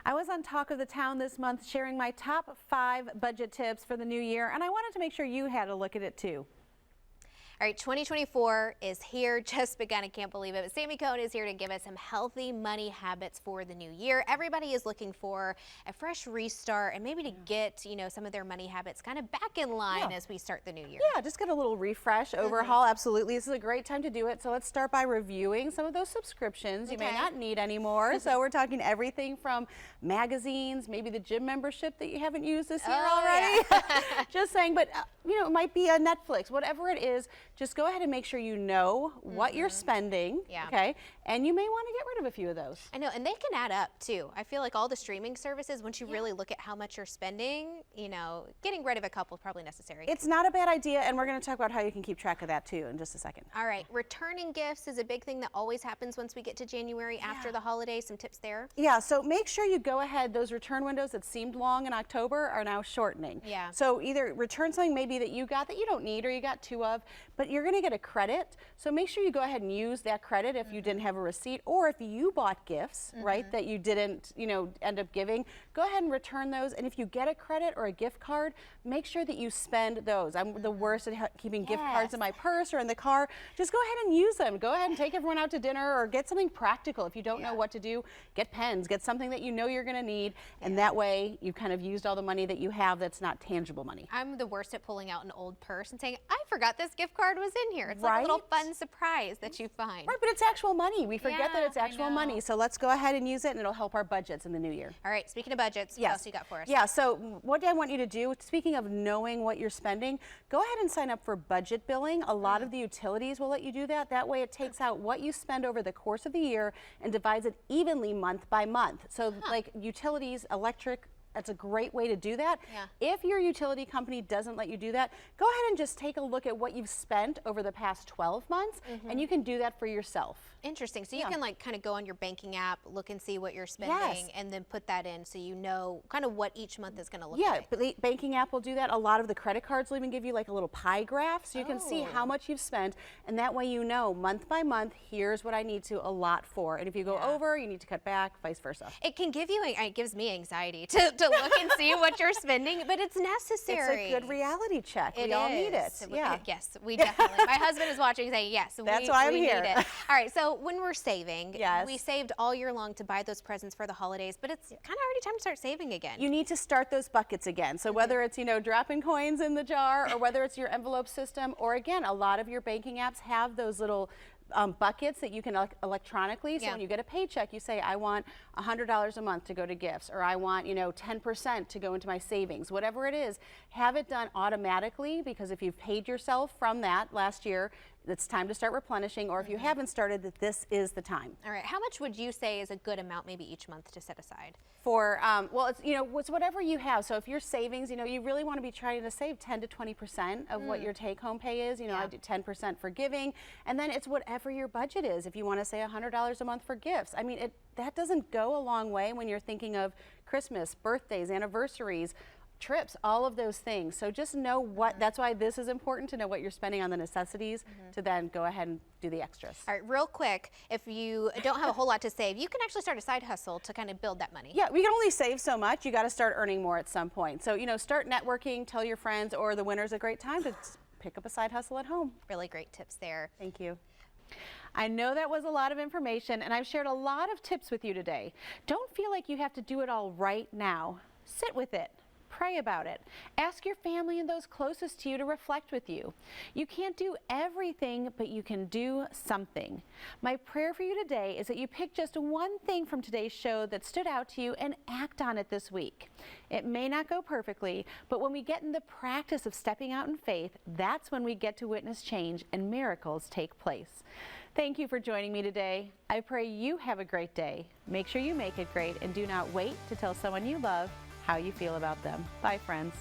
I was on Talk of the Town this month sharing my top 5 budget tips for the new year, and I wanted to make sure you had a look at it too. All right, 2024 is here, just begun. I can't believe it. But Sami is here to give us some healthy money habits for the new year. Everybody is looking for a fresh restart and maybe to get, some of their money habits kind of back in line as we start the new year. Yeah, just get a little refresh, overhaul. Absolutely. This is a great time to do it. So let's start by reviewing some of those subscriptions you may not need anymore. So we're talking everything from magazines, maybe the gym membership that you haven't used this year already. Yeah. Just saying, but it might be a Netflix, whatever it is. Just go ahead and make sure you know what you're spending, okay? And you may want to get rid of a few of those. I know, and they can add up too. I feel like all the streaming services, once you really look at how much you're spending, getting rid of a couple is probably necessary. It's not a bad idea, and we're going to talk about how you can keep track of that too in just a second. All right, returning gifts is a big thing that always happens once we get to January after the holidays. Some tips there? Yeah, so make sure you go ahead. Those return windows that seemed long in October are now shortening. Yeah. So either return something maybe that you got that you don't need or you got 2 of, but you're going to get a credit. So make sure you go ahead and use that credit if you didn't have a receipt, or if you bought gifts, right, that you didn't, end up giving, go ahead and return those. And if you get a credit or a gift card, make sure that you spend those. I'm the worst at keeping gift cards in my purse or in the car. Just go ahead and use them. Go ahead and take everyone out to dinner or get something practical. If you don't know what to do, get pens, get something that you know you're going to need. And that way you've kind of used all the money that you have that's not tangible money. I'm the worst at pulling out an old purse and saying, I forgot this gift card was in here. It's like a little fun surprise that you find. Right, but it's actual money. We forget that it's actual money. So let's go ahead and use it, and it'll help our budgets in the new year. All right, speaking of budgets, what else you got for us? Yeah, so what I want you to do, speaking of knowing what you're spending, go ahead and sign up for budget billing. A lot of the utilities will let you do that. That way it takes out what you spend over the course of the year and divides it evenly month by month. So like utilities, electric, that's a great way to do that. If your utility company doesn't let you do that, go ahead and just take a look at what you've spent over the past 12 months, and you can do that for yourself. Interesting. So you can kind of go on your banking app, look and see what you're spending, and then put that in so you know kind of what each month is going to look like. Yeah, the banking app will do that. A lot of the credit cards will even give you like a little pie graph so you can see how much you've spent, and that way you know month by month, here's what I need to allot for. And if you go over, you need to cut back, vice versa. It can give you, it gives me anxiety to look and see what you're spending, but it's necessary. It's a good reality check. We all need it. Yeah. Yes, we definitely. My husband is watching saying, yes, that's why I'm here. Need it. All right, so when we're saving, we saved all year long to buy those presents for the holidays, but it's kind of already time to start saving again. You need to start those buckets again. So whether it's, dropping coins in the jar, or whether it's your envelope system, or again, a lot of your banking apps have those little buckets that you can electronically. So when you get a paycheck, you say, I want $100 a month to go to gifts, or I want 10% to go into my savings. Whatever it is, have it done automatically, because if you've paid yourself from that last year, it's time to start replenishing, or if you haven't started, that this is the time. All right, how much would you say is a good amount maybe each month to set aside? For, well, it's, it's whatever you have. So if your savings, you really want to be trying to save 10 to 20% of what your take-home pay is. I do 10% for giving, and then it's whatever your budget is. If you want to say $100 a month for gifts, I mean, that doesn't go a long way when you're thinking of Christmas, birthdays, anniversaries, trips, all of those things. So just know that's why this is important, to know what you're spending on the necessities, to then go ahead and do the extras. All right, real quick, if you don't have a whole lot to save, you can actually start a side hustle to kind of build that money. Yeah, we can only save so much. You got to start earning more at some point. So, start networking, tell your friends, or the winter's a great time to pick up a side hustle at home. Really great tips there. Thank you. I know that was a lot of information, and I've shared a lot of tips with you today. Don't feel like you have to do it all right now. Sit with it. Pray about it. Ask your family and those closest to you to reflect with you. You can't do everything, but you can do something. My prayer for you today is that you pick just one thing from today's show that stood out to you and act on it this week. It may not go perfectly, but when we get in the practice of stepping out in faith, that's when we get to witness change and miracles take place. Thank you for joining me today. I pray you have a great day. Make sure you make it great, and do not wait to tell someone you love how you feel about them. Bye, friends.